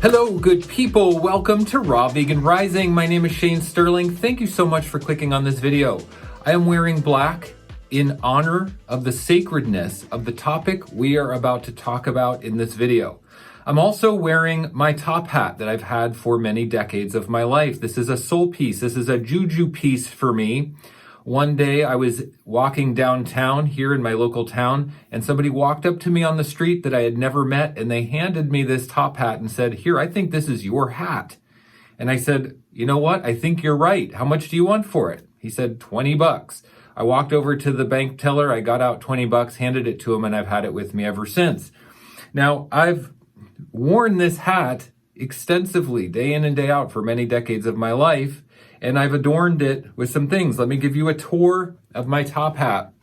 Hello, good people. Welcome to Raw Vegan Rising. My name is Shane Sterling. Thank you so much for clicking on this video. I am wearing black in honor of the sacredness of the topic we are about to talk about in this video. I'm also wearing my top hat that I've had for many decades of my life. This is a soul piece. This is a juju piece for me. One day I was walking downtown here in my local town, and somebody walked up to me on the street that I had never met, and they handed me this top hat and said, "Here, I think this is your hat." And I said, "You know what? I think you're right. How much do you want for it?" He said, $20. I walked over to the bank teller. I got out $20, handed it to him, and I've had it with me ever since. Now, I've worn this hat extensively, day in and day out, for many decades of my life, and I've adorned it with some things. Let me give you a tour of my top hat.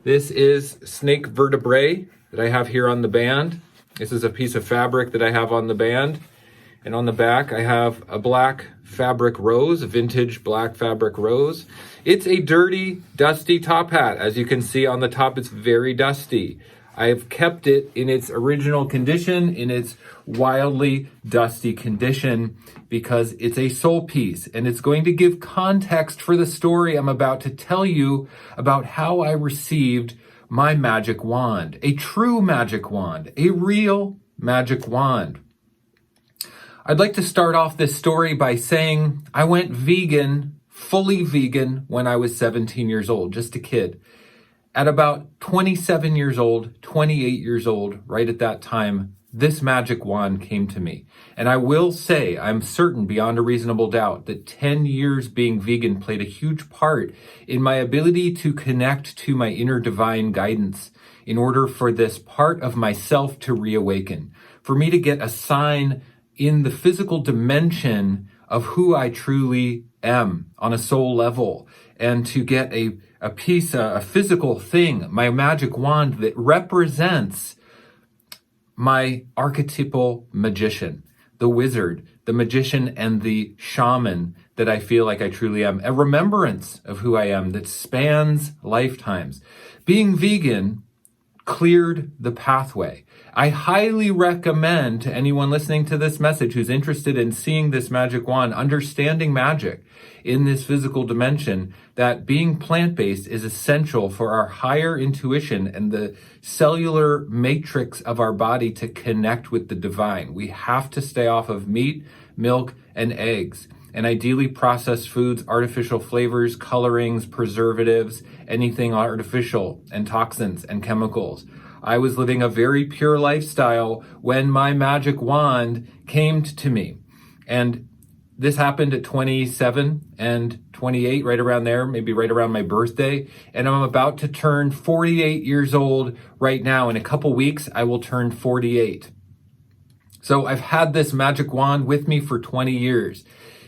This is snake vertebrae that I have here on the band. This is a piece of fabric that I have on the band. And on the back, I have a black fabric rose, a vintage black fabric rose. It's a dirty, dusty top hat. As you can see on the top, it's very dusty. I've kept it in its original condition, in its wildly dusty condition, because it's a soul piece, and it's going to give context for the story I'm about to tell you about how I received my magic wand, a true magic wand, a real magic wand. I'd like to start off this story by saying I went vegan, fully vegan, when I was 17 years old, just a kid. At about 27 years old, 28 years old, right at that time, this magic wand came to me. And I will say, I'm certain beyond a reasonable doubt that 10 years being vegan played a huge part in my ability to connect to my inner divine guidance in order for this part of myself to reawaken, for me to get a sign in the physical dimension of who I truly am on a soul level, and to get a piece, a physical thing, my magic wand that represents my archetypal magician, the wizard, the magician, and the shaman that I feel like I truly am. A remembrance of who I am that spans lifetimes. Being vegan cleared the pathway. I highly recommend to anyone listening to this message who's interested in seeing this magic wand, understanding magic in this physical dimension, that being plant-based is essential for our higher intuition and the cellular matrix of our body to connect with the divine. We have to stay off of meat, milk, and eggs, and ideally processed foods, artificial flavors, colorings, preservatives, anything artificial, and toxins and chemicals. I was living a very pure lifestyle when my magic wand came to me. And this happened at 27 and 28, right around there, maybe right around my birthday. And I'm about to turn 48 years old right now. In a couple weeks, I will turn 48. So I've had this magic wand with me for 20 years.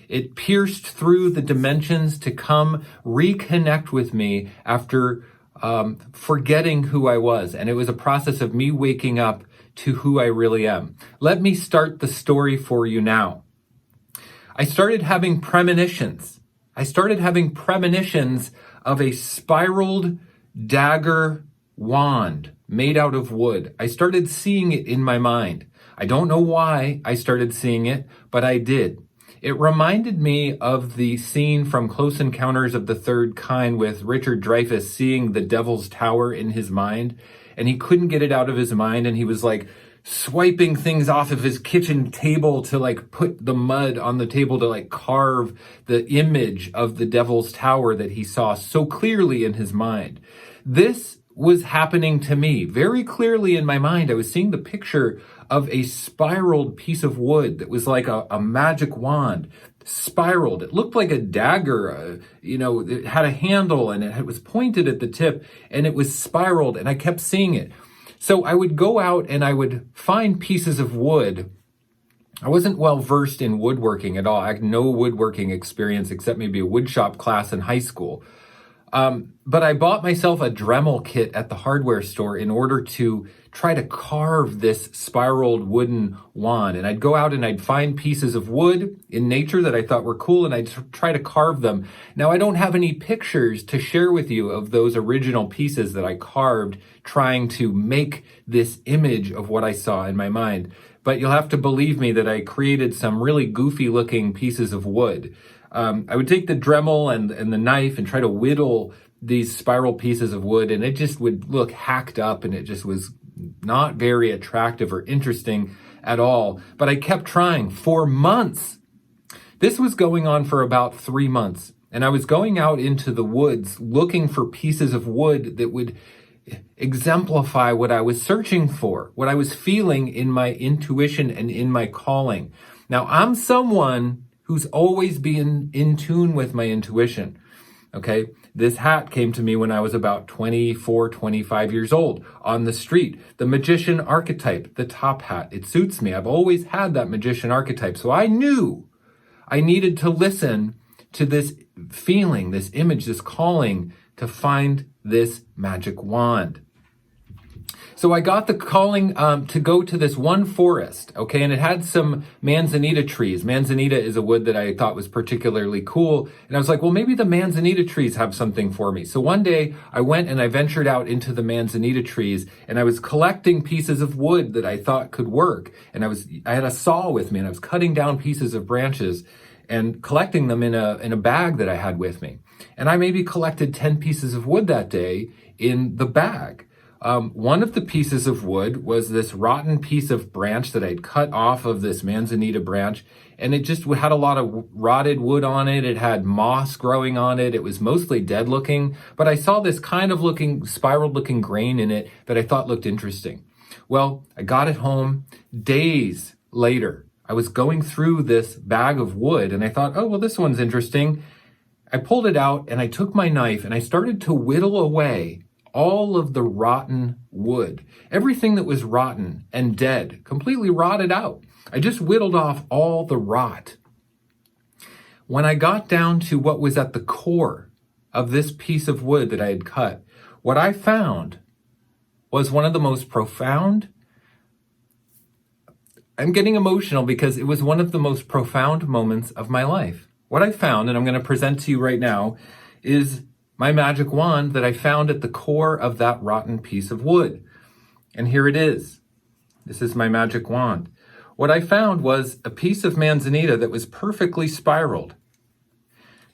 It pierced through the dimensions to come reconnect with me after forgetting who I was. And it was a process of me waking up to who I really am. Let me start the story for you now. I started having premonitions. of a spiraled dagger wand made out of wood. I started seeing it in my mind. I don't know why I started seeing it, but I did. It reminded me of the scene from Close Encounters of the Third Kind with Richard Dreyfuss seeing the Devil's Tower in his mind, and he couldn't get it out of his mind, and he was like swiping things off of his kitchen table to like put the mud on the table to like carve the image of the Devil's Tower that he saw so clearly in his mind. This was happening to me very clearly in my mind. I was seeing the picture of a spiraled piece of wood that was like a magic wand, spiraled. It looked like a dagger, it had a handle and it was pointed at the tip, and it was spiraled, and I kept seeing it. So I would go out and I would find pieces of wood. I wasn't well versed in woodworking at all. I had no woodworking experience except maybe a woodshop class in high school. But I bought myself a Dremel kit at the hardware store in order to try to carve this spiraled wooden wand. And I'd go out and I'd find pieces of wood in nature that I thought were cool, and I'd try to carve them. Now, I don't have any pictures to share with you of those original pieces that I carved trying to make this image of what I saw in my mind. but you'll have to believe me that I created some really goofy looking pieces of wood. I would take the Dremel and the knife and try to whittle these spiral pieces of wood, and it just would look hacked up, and it just was not very attractive or interesting at all. But I kept trying for months. This was going on for about 3 months, and I was going out into the woods looking for pieces of wood that would exemplify what I was searching for, what I was feeling in my intuition and in my calling. Now, I'm someone who's always been in tune with my intuition. Okay, this hat came to me when I was about 24, 25 years old on the street. The magician archetype, the top hat, it suits me. I've always had that magician archetype. So I knew I needed to listen to this feeling, this image, this calling to find this magic wand. So I got the calling to go to this one forest, okay, and it had some manzanita trees. Manzanita is a wood that I thought was particularly cool, and I was like, well, maybe the manzanita trees have something for me. So one day I went and I ventured out into the manzanita trees, and I was collecting pieces of wood that I thought could work, and I had a saw with me, and I was cutting down pieces of branches and collecting them in a bag that I had with me. And I maybe collected 10 pieces of wood that day in the bag. One of the pieces of wood was this rotten piece of branch that I'd cut off of this manzanita branch, and it just had a lot of rotted wood on it. It had moss growing on it. It was mostly dead looking, but I saw this kind of spiraled looking grain in it that I thought looked interesting. Well, I got it home. Days later, I was going through this bag of wood, and I thought, oh, well, this one's interesting. I pulled it out, and I took my knife, and I started to whittle away all of the rotten wood. Everything that was rotten and dead, completely rotted out. I just whittled off all the rot. When I got down to what was at the core of this piece of wood that I had cut, what I found was one of the most profound, I'm getting emotional because it was one of the most profound moments of my life. What I found, and I'm going to present to you right now, is my magic wand that I found at the core of that rotten piece of wood. And here it is. This is my magic wand. What I found was a piece of manzanita that was perfectly spiraled.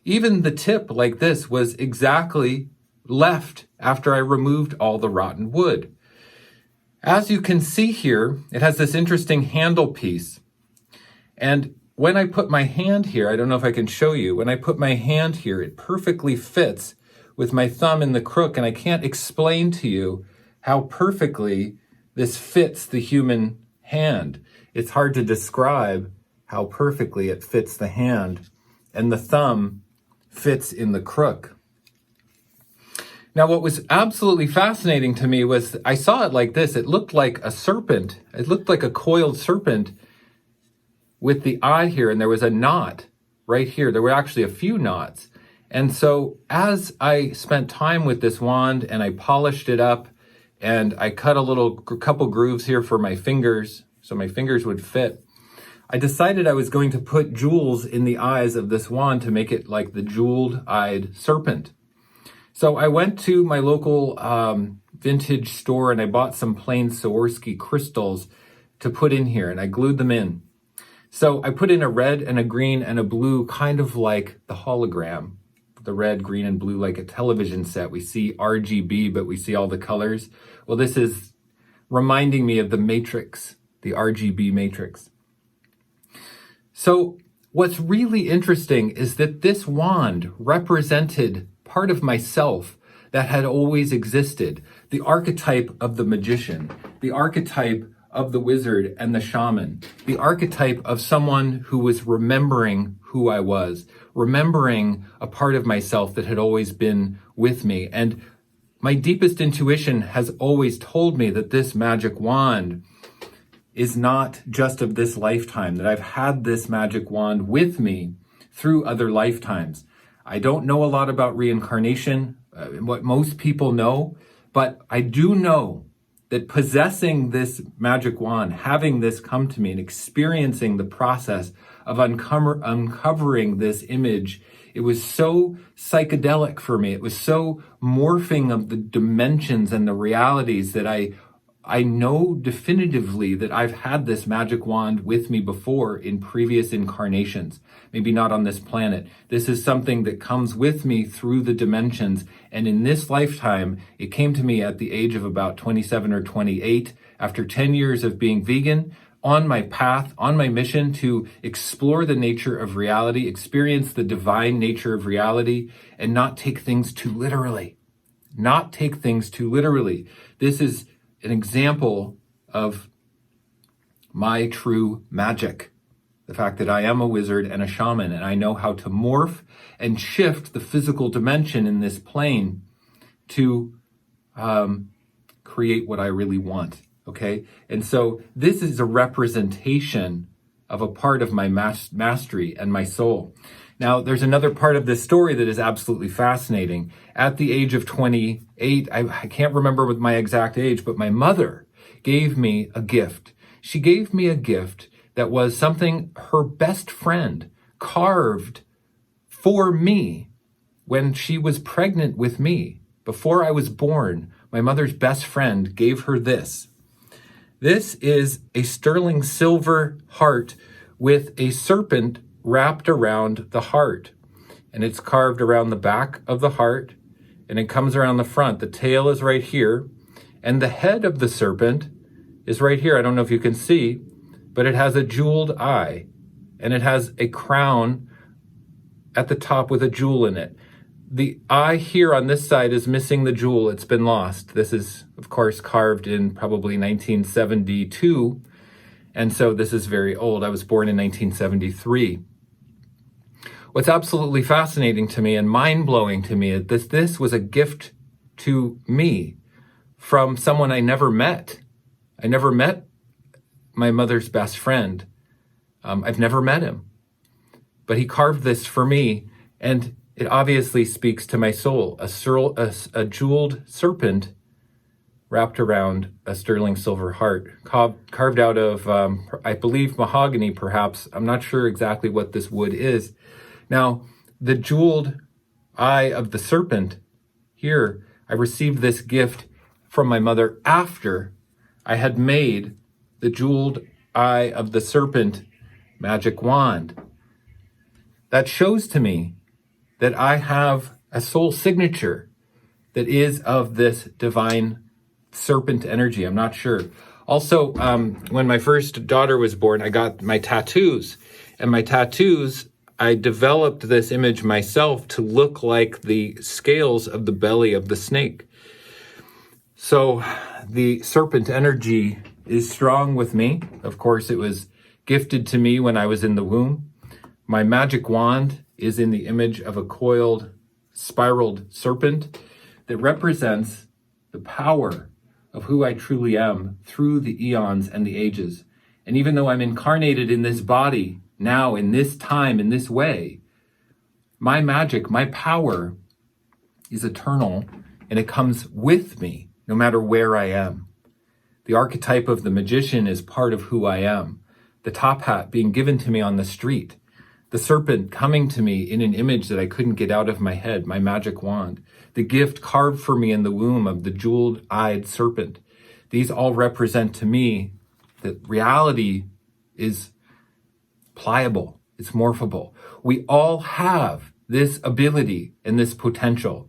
Even the tip like this was exactly left after I removed all the rotten wood. As you can see here, it has this interesting handle piece. And when I put my hand here, I don't know if I can show you, when I put my hand here, it perfectly fits with my thumb in the crook, and I can't explain to you how perfectly this fits the human hand. It's hard to describe how perfectly it fits the hand, and the thumb fits in the crook. Now, what was absolutely fascinating to me was I saw it like this. It looked like a serpent. It looked like a coiled serpent with the eye here, and there was a knot right here. There were actually a few knots. And so as I spent time with this wand and I polished it up and I cut a couple grooves here for my fingers so my fingers would fit, I decided I was going to put jewels in the eyes of this wand to make it like the jeweled-eyed serpent. So I went to my local vintage store and I bought some plain Swarovski crystals to put in here, and I glued them in. So I put in a red and a green and a blue, kind of like the hologram. The red, green, and blue, like a television set. We see RGB, but we see all the colors. Well, this is reminding me of the Matrix, the RGB Matrix. So what's really interesting is that this wand represented part of myself that had always existed. The archetype of the magician, the archetype of the wizard and the shaman, the archetype of someone who was remembering who I was, remembering a part of myself that had always been with me. And my deepest intuition has always told me that this magic wand is not just of this lifetime, that I've had this magic wand with me through other lifetimes. I don't know a lot about reincarnation, what most people know, but I do know that possessing this magic wand, having this come to me and experiencing the process of uncovering this image, it was so psychedelic for me. It was so morphing of the dimensions and the realities that I I know definitively that I've had this magic wand with me before in previous incarnations, maybe not on this planet. This is something that comes with me through the dimensions. And in this lifetime, it came to me at the age of about 27 or 28, after 10 years of being vegan, on my path, on my mission to explore the nature of reality, experience the divine nature of reality, and not take things too literally. Not take things too literally. This is an example of my true magic. The fact that I am a wizard and a shaman, and I know how to morph and shift the physical dimension in this plane to create what I really want. Okay? And so this is a representation of a part of my mastery and my soul. Now, there's another part of this story that is absolutely fascinating. At the age of 28, I can't remember with my exact age, but my mother gave me a gift. She gave me a gift that was something her best friend carved for me when she was pregnant with me. Before I was born, my mother's best friend gave her this. This is a sterling silver heart with a serpent wrapped around the heart. And it's carved around the back of the heart, and it comes around the front. The tail is right here, and the head of the serpent is right here. I don't know if you can see, but it has a jeweled eye, and it has a crown at the top with a jewel in it. The eye here on this side is missing the jewel. It's been lost. This is, of course, carved in probably 1972. And so this is very old. I was born in 1973. What's absolutely fascinating to me and mind-blowing to me is this was a gift to me from someone I never met. I never met my mother's best friend. I've never met him. But he carved this for me, and it obviously speaks to my soul. A jeweled serpent wrapped around a sterling silver heart, carved out of, I believe, mahogany, perhaps. I'm not sure exactly what this wood is. Now, the jeweled eye of the serpent here, I received this gift from my mother after I had made the jeweled eye of the serpent magic wand. That shows to me that I have a soul signature that is of this divine serpent energy. I'm not sure. Also, when my first daughter was born, I got my tattoos. And my tattoos, I developed this image myself to look like the scales of the belly of the snake. So the serpent energy is strong with me. Of course, it was gifted to me when I was in the womb. My magic wand is in the image of a coiled, spiraled serpent that represents the power of who I truly am through the eons and the ages. And even though I'm incarnated in this body now, in this time, in this way, my magic, my power is eternal, and it comes with me no matter where I am. The archetype of the magician is part of who I am. The top hat being given to me on the street, the serpent coming to me in an image that I couldn't get out of my head, my magic wand, the gift carved for me in the womb of the jeweled-eyed serpent. These all represent to me that reality is pliable, it's morphable. We all have this ability and this potential.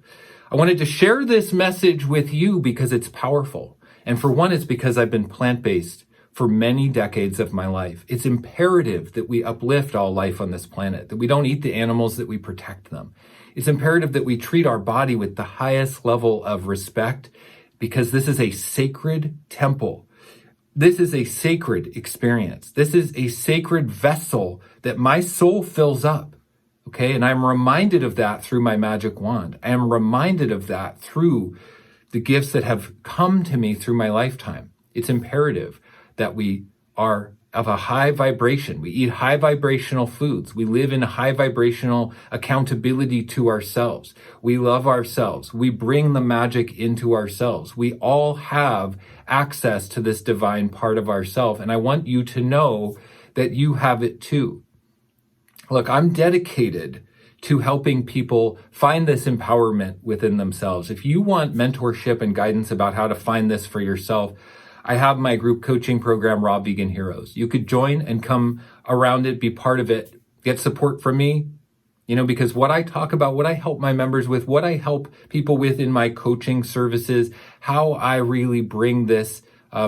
I wanted to share this message with you because it's powerful. And for one, it's because I've been plant-based for many decades of my life. It's imperative that we uplift all life on this planet, that we don't eat the animals, that we protect them. It's imperative that we treat our body with the highest level of respect, because this is a sacred temple. This is a sacred experience. This is a sacred vessel that my soul fills up. Okay, and I'm reminded of that through my magic wand. I am reminded of that through the gifts that have come to me through my lifetime. It's imperative that we are of a high vibration. We eat high vibrational foods. We live in a high vibrational accountability to ourselves. We love ourselves. We bring the magic into ourselves. We all have access to this divine part of ourselves. And I want you to know that you have it too. Look, I'm dedicated to helping people find this empowerment within themselves. If you want mentorship and guidance about how to find this for yourself, I have my group coaching program, Raw Vegan Heroes. You could join and come around it, be part of it, get support from me, because what I talk about, what I help my members with, what I help people with in my coaching services, how I really bring this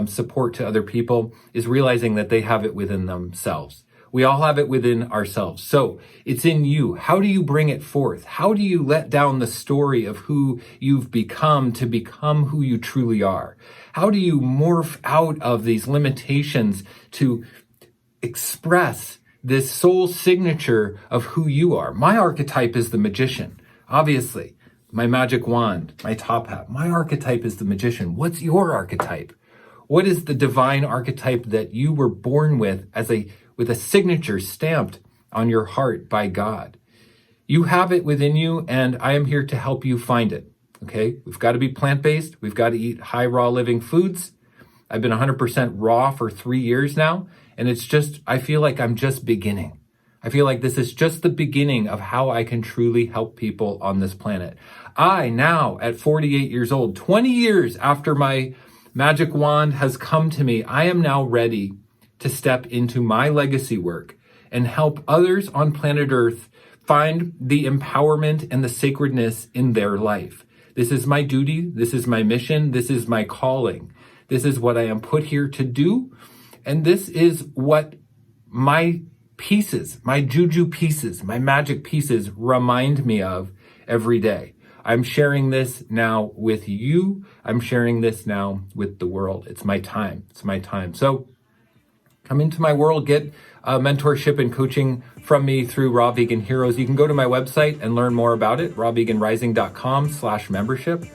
support to other people is realizing that they have it within themselves. We all have it within ourselves. So it's in you. How do you bring it forth? How do you let down the story of who you've become to become who you truly are? How do you morph out of these limitations to express this soul signature of who you are? My archetype is the magician, obviously. My magic wand, my top hat. My archetype is the magician. What's your archetype? What is the divine archetype that you were born with with a signature stamped on your heart by God? You have it within you, and I am here to help you find it. Okay? We've got to be plant-based. We've got to eat high raw living foods. I've been 100% raw for 3 years now, and I feel like I'm just beginning. I feel like this is just the beginning of how I can truly help people on this planet. I now, at 48 years old, 20 years after my magic wand has come to me, I am now ready to step into my legacy work and help others on planet Earth find the empowerment and the sacredness in their life. This is my duty. This is my mission. This is my calling. This is what I am put here to do. And this is what my pieces, my juju pieces, my magic pieces remind me of every day. I'm sharing this now with you. I'm sharing this now with the world. It's my time. It's my time. So come into my world, get mentorship and coaching from me through Raw Vegan Heroes. You can go to my website and learn more about it, rawveganrising.com/membership.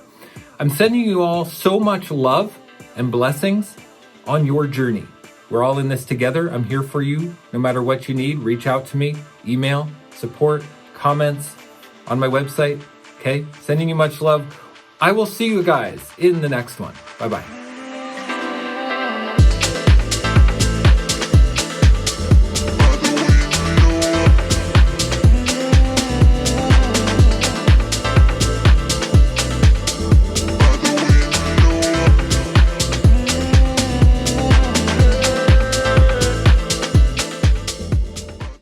I'm sending you all so much love and blessings on your journey. We're all in this together. I'm here for you. No matter what you need, reach out to me, email, support, comments on my website. Okay? Sending you much love. I will see you guys in the next one. Bye-bye.